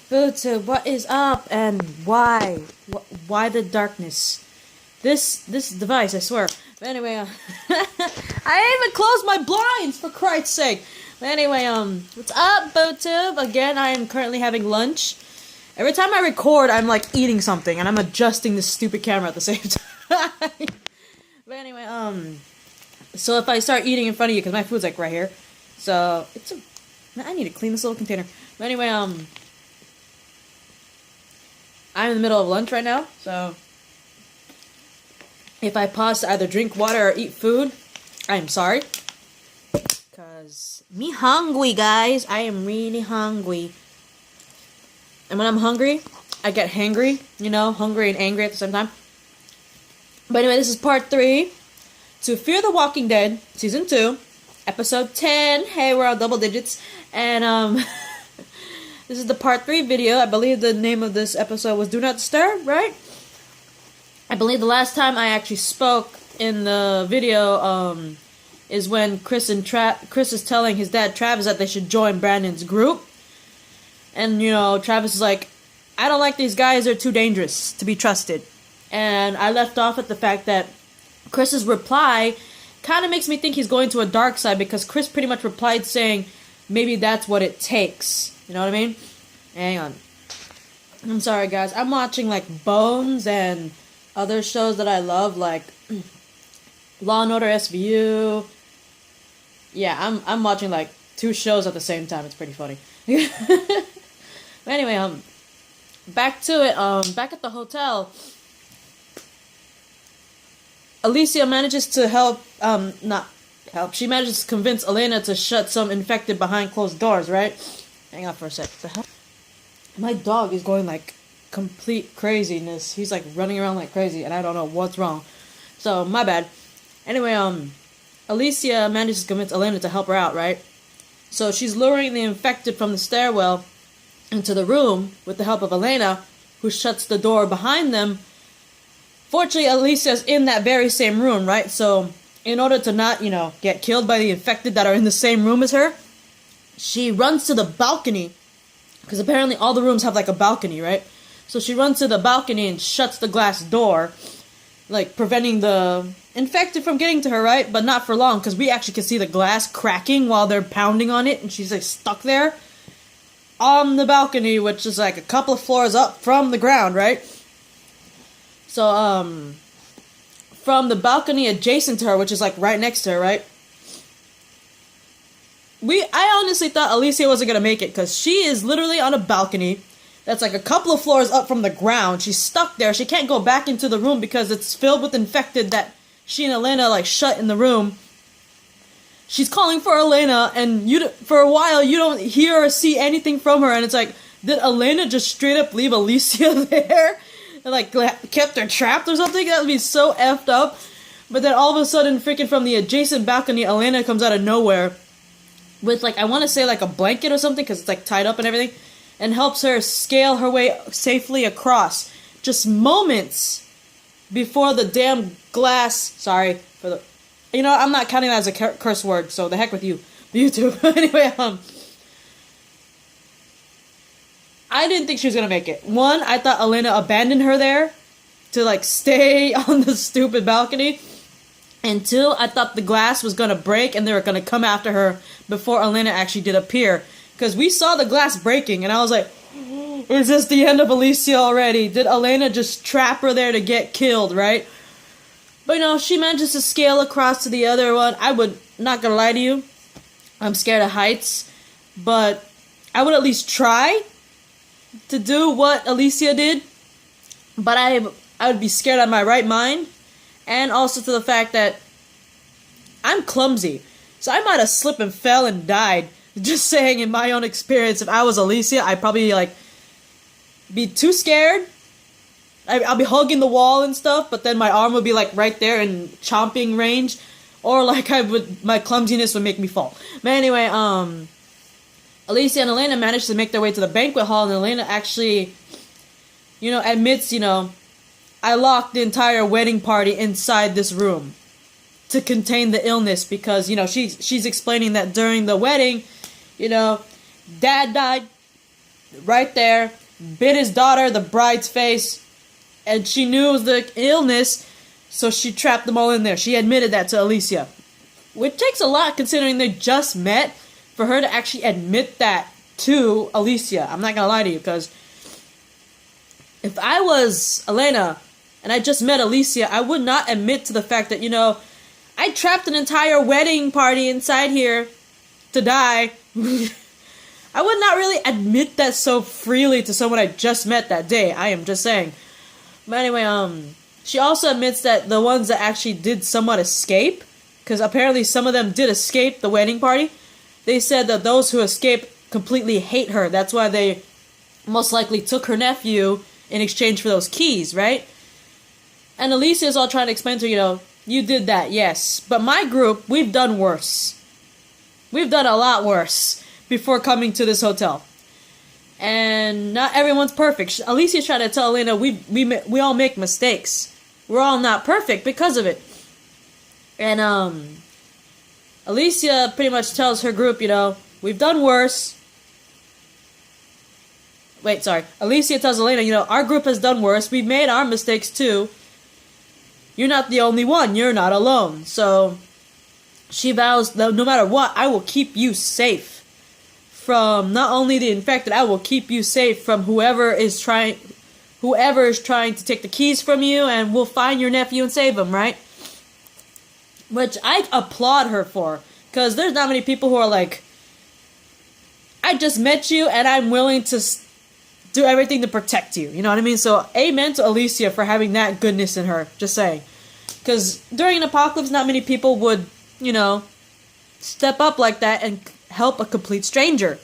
Bootu, what is up and why? Why the darkness? This device, I swear. But anyway, I even closed my blinds for Christ's sake. But anyway, what's up, Bootu? Again, I am currently having lunch. Every time I record, I'm like eating something, and I'm adjusting this stupid camera at the same time. But anyway, so if I start eating in front of you, because my food's like right here, so man, I need to clean this little container. But anyway, I'm in the middle of lunch right now, so if I pause to either drink water or eat food, I'm sorry. Because me hungry, guys. I am really hungry. And when I'm hungry, I get hangry. You know, hungry and angry at the same time. But anyway, this is part 3 to Fear the Walking Dead, Season 2, Episode 10. Hey, we're all double digits. And, this is the part 3 video. I believe the name of this episode was Do Not Disturb, right? I believe the last time I actually spoke in the video is when Chris is telling his dad Travis that they should join Brandon's group. And, you know, Travis is like, I don't like these guys, they're too dangerous to be trusted. And I left off at the fact that Chris's reply kind of makes me think he's going to a dark side, because Chris pretty much replied saying, maybe that's what it takes. You know what I mean? Hang on. I'm sorry, guys. I'm watching, like, Bones and other shows that I love, like Law & Order SVU. Yeah, I'm watching, like, 2 shows at the same time. It's pretty funny. But anyway, back to it. Back at the hotel, Alicia manages to she manages to convince Elena to shut some infected behind closed doors, right? Hang on for a sec. What the hell? My dog is going like complete craziness. He's like running around like crazy, and I don't know what's wrong. So, my bad. Anyway, Alicia manages to convince Elena to help her out, right? So she's luring the infected from the stairwell into the room with the help of Elena, who shuts the door behind them. Fortunately, Alicia's in that very same room, right? So, in order to not, you know, get killed by the infected that are in the same room as her, she runs to the balcony, because apparently all the rooms have like a balcony, right? So she runs to the balcony and shuts the glass door, like preventing the infected from getting to her, right? But not for long, because we actually can see the glass cracking while they're pounding on it, and she's like stuck there on the balcony, which is like a couple of floors up from the ground, right? So, from the balcony adjacent to her, which is like right next to her, right? I honestly thought Alicia wasn't gonna make it, because she is literally on a balcony that's like a couple of floors up from the ground. She's stuck there. She can't go back into the room because it's filled with infected that she and Elena like shut in the room. She's calling for Elena, and for a while you don't hear or see anything from her, and it's like, did Elena just straight up leave Alicia there? And like kept her trapped or something? That would be so effed up. But then all of a sudden, freaking from the adjacent balcony, Elena comes out of nowhere with like, I want to say like a blanket or something, because it's like tied up and everything, and helps her scale her way safely across. Just moments before the damn glass, sorry for the, you know, I'm not counting that as a curse word, so the heck with you, YouTube. Anyway, I didn't think she was gonna make it. One, I thought Elena abandoned her there to like stay on the stupid balcony. And 2, I thought the glass was gonna break and they were gonna come after her before Elena actually did appear. Because we saw the glass breaking, and I was like, is this the end of Alicia already? Did Elena just trap her there to get killed, right? But, you know, she manages to scale across to the other one. I would, not gonna lie to you, I'm scared of heights. But I would at least try to do what Alicia did. But I would be scared out of my right mind. And also to the fact that I'm clumsy. So I might have slipped and fell and died. Just saying, in my own experience, if I was Alicia, I'd probably, like, be too scared. I'll be hugging the wall and stuff, but then my arm would be, like, right there in chomping range. Or, like, my clumsiness would make me fall. But anyway, Alicia and Elena managed to make their way to the banquet hall, and Elena actually, you know, admits, you know, I locked the entire wedding party inside this room to contain the illness, because, you know, she's explaining that during the wedding, you know, Dad died right there, bit his daughter, the bride's face, and she knew it was the illness, so she trapped them all in there. She admitted that to Alicia, which takes a lot considering they just met for her to actually admit that to Alicia. I'm not gonna lie to you, because if I was Elena and I just met Alicia, I would not admit to the fact that, I trapped an entire wedding party inside here to die. I would not really admit that so freely to someone I just met that day. I am just saying. But anyway, she also admits that the ones that actually did somewhat escape, because apparently some of them did escape the wedding party, they said that those who escaped completely hate her. That's why they most likely took her nephew in exchange for those keys, right? And Alicia's all trying to explain to her, you did that, yes. But my group, we've done worse. We've done a lot worse before coming to this hotel. And not everyone's perfect. Alicia's trying to tell Elena, we all make mistakes. We're all not perfect because of it. And Alicia pretty much tells her group, we've done worse. Wait, sorry. Alicia tells Elena, our group has done worse. We've made our mistakes too. You're not the only one. You're not alone. So she vows that no matter what, I will keep you safe from not only the infected, I will keep you safe from whoever is trying to take the keys from you, and we'll find your nephew and save him, right? Which I applaud her for, because there's not many people who are like, I just met you and I'm willing to do everything to protect you. You know what I mean? So amen to Alicia for having that goodness in her. Just saying. Because during an apocalypse, not many people would, step up like that and help a complete stranger.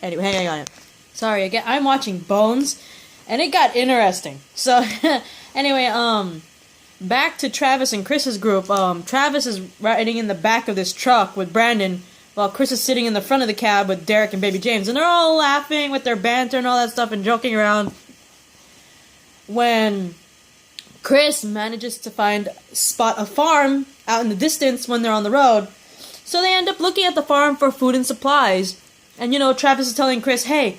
Anyway, hang on. Sorry, again, I'm watching Bones, and it got interesting. So, anyway, back to Travis and Chris's group. Travis is riding in the back of this truck with Brandon, while Chris is sitting in the front of the cab with Derek and Baby James. And they're all laughing with their banter and all that stuff and joking around. When Chris manages to spot a farm out in the distance when they're on the road. So they end up looking at the farm for food and supplies. And, Travis is telling Chris, hey,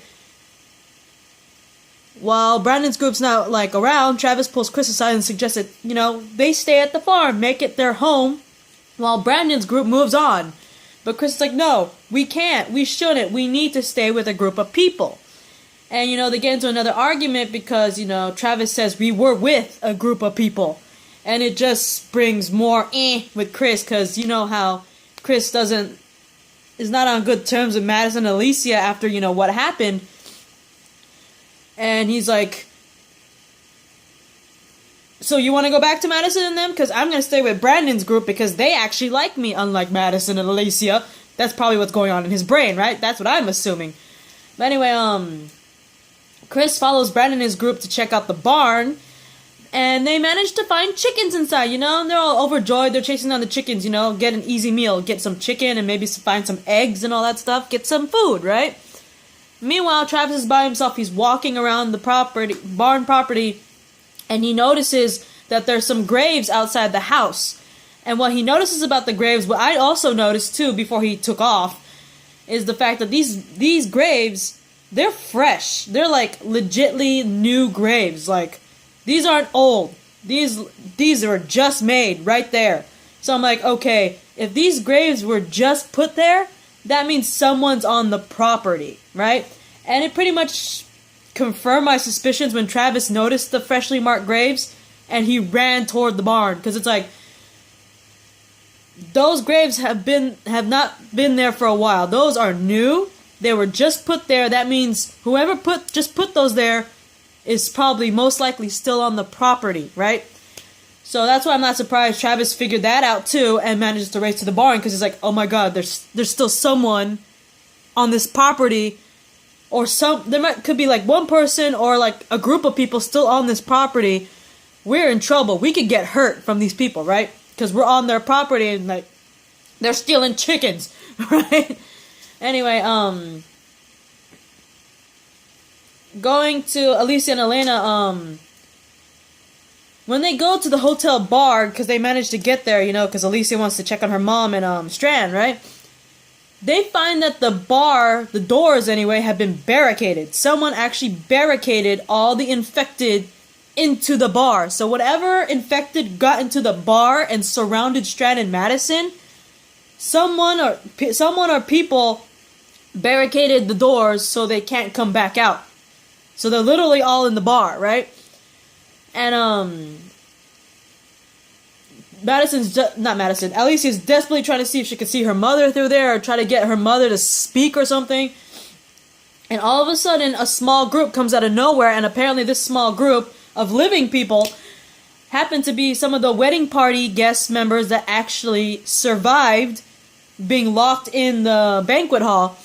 while Brandon's group's not, around, Travis pulls Chris aside and suggests that, they stay at the farm, make it their home, while Brandon's group moves on. But Chris is like, no, we can't, we shouldn't, we need to stay with a group of people. And, they get into another argument because, Travis says we were with a group of people. And it just brings more with Chris, because you know how Chris is not on good terms with Madison and Alicia after, what happened. And he's like, so you want to go back to Madison and them? Because I'm going to stay with Brandon's group because they actually like me, unlike Madison and Alicia. That's probably what's going on in his brain, right? That's what I'm assuming. But anyway, Chris follows Brandon and his group to check out the barn. And they manage to find chickens inside, and they're all overjoyed. They're chasing down the chickens, get an easy meal. Get some chicken and maybe find some eggs and all that stuff. Get some food, right? Meanwhile, Travis is by himself. He's walking around the barn property, and he notices that there's some graves outside the house. And what he notices about the graves, what I also noticed too before he took off, is the fact that these graves, they're fresh. They're legitly new graves. These aren't old. These are just made right there. So I'm like, okay, if these graves were just put there, that means someone's on the property, right? And it pretty much confirmed my suspicions when Travis noticed the freshly marked graves and he ran toward the barn, because it's like, those graves have not been there for a while. Those are new. They were just put there. That means whoever put those there is probably most likely still on the property, right? So that's why I'm not surprised Travis figured that out too and manages to race to the barn, because he's like, oh my god, there's still someone on this property, or could be one person or a group of people still on this property. We're in trouble. We could get hurt from these people, right? Because we're on their property and they're stealing chickens, right? Anyway, going to Alicia and Elena, when they go to the hotel bar, because they managed to get there, because Alicia wants to check on her mom and Strand, right? they find that the doors anyway, have been barricaded. Someone actually barricaded all the infected into the bar. So whatever infected got into the bar and surrounded Strand and Madison, someone or people barricaded the doors so they can't come back out. So they're literally all in the bar, right? And Alicia's desperately trying to see if she could see her mother through there, or try to get her mother to speak or something. And all of a sudden, a small group comes out of nowhere, and apparently this small group of living people happen to be some of the wedding party guest members that actually survived being locked in the banquet hall.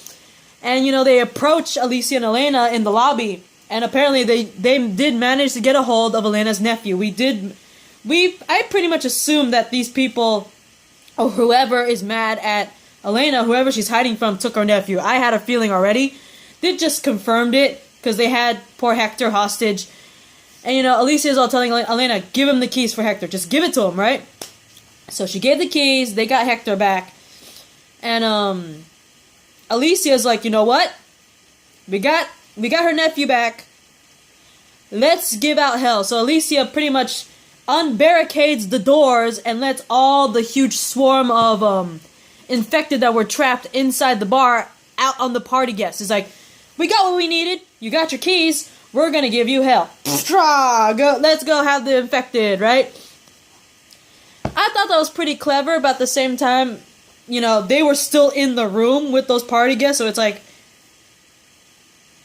And, they approach Alicia and Elena in the lobby, and apparently they did manage to get a hold of Elena's nephew. I pretty much assumed that these people, or whoever is mad at Elena, whoever she's hiding from, took her nephew. I had a feeling already. They just confirmed it, because they had poor Hector hostage. And, Alicia's all telling Elena, give him the keys for Hector. Just give it to him, right? So she gave the keys, they got Hector back. And, Alicia's like, you know what? We got her nephew back. Let's give out hell. So Alicia pretty much unbarricades the doors and lets all the huge swarm of infected that were trapped inside the bar out on the party guests. It's like, we got what we needed. You got your keys. We're gonna give you hell. Let's go have the infected, right? I thought that was pretty clever, but at the same time, they were still in the room with those party guests, so it's like,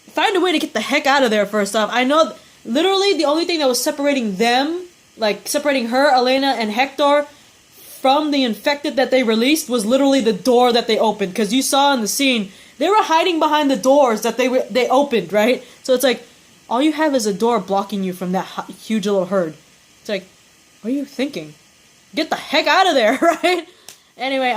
find a way to get the heck out of there first off. I know, literally, the only thing that was separating them, like separating her, Elena, and Hector from the infected that they released was literally the door that they opened. Because you saw in the scene, they were hiding behind the doors that they opened, right? So it's like, all you have is a door blocking you from that huge little herd. It's like, what are you thinking? Get the heck out of there, right? Anyway,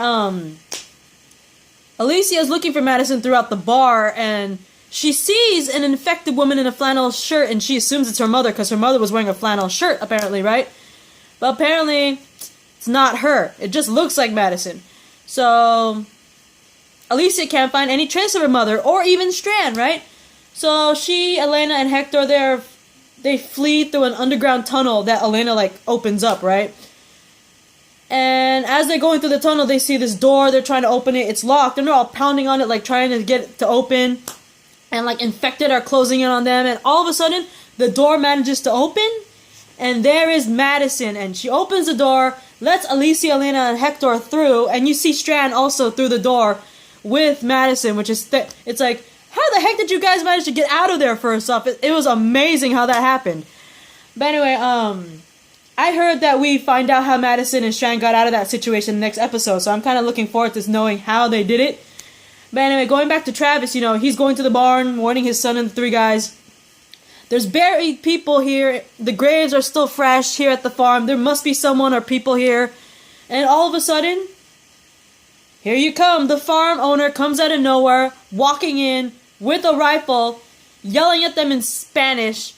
Alicia is looking for Madison throughout the bar, and she sees an infected woman in a flannel shirt, and she assumes it's her mother, because her mother was wearing a flannel shirt, apparently, right? But apparently, it's not her. It just looks like Madison. So, Alicia can't find any trace of her mother, or even Strand, right? So, Elena, and Hector, they flee through an underground tunnel that Elena, opens up, right? And as they're going through the tunnel, they see this door. They're trying to open it. It's locked. And they're all pounding on it, trying to get it to open. And, infected are closing in on them. And all of a sudden, the door manages to open. And there is Madison. And she opens the door, lets Alicia, Elena, and Hector through. And you see Strand also through the door with Madison, which is... It's like, how the heck did you guys manage to get out of there first off? It was amazing how that happened. But anyway, I heard that we find out how Madison and Strand got out of that situation in the next episode, so I'm kind of looking forward to knowing how they did it. But anyway, going back to Travis, he's going to the barn, warning his son and the three guys. There's buried people here. The graves are still fresh here at the farm. There must be someone or people here. And all of a sudden, here you come. The farm owner comes out of nowhere, walking in with a rifle, yelling at them in Spanish.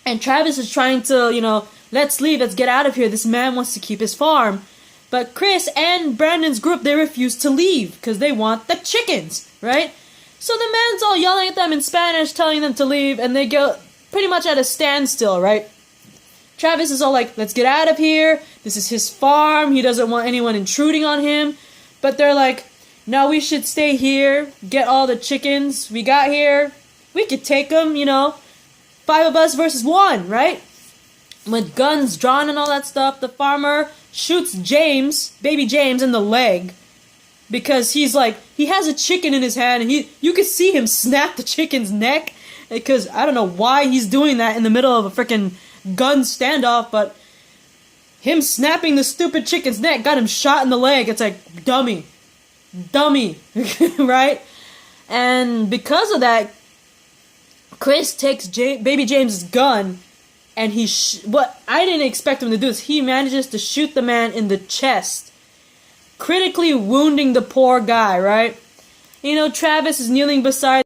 And Travis is trying to, let's leave, let's get out of here. This man wants to keep his farm. But Chris and Brandon's group, they refuse to leave because they want the chickens, right? So the man's all yelling at them in Spanish, telling them to leave, and they go pretty much at a standstill, right? Travis is all like, let's get out of here. This is his farm. He doesn't want anyone intruding on him. But they're like, no, we should stay here, get all the chickens we got here. We could take them, 5 of us versus 1, right? With guns drawn and all that stuff, the farmer shoots baby James, in the leg. Because he's like, he has a chicken in his hand, and you could see him snap the chicken's neck. Because I don't know why he's doing that in the middle of a freaking gun standoff, but him snapping the stupid chicken's neck got him shot in the leg. It's like, dummy, right? And because of that, Chris takes baby James's gun, and what I didn't expect him to do is he manages to shoot the man in the chest, critically wounding the poor guy, right? Travis is kneeling beside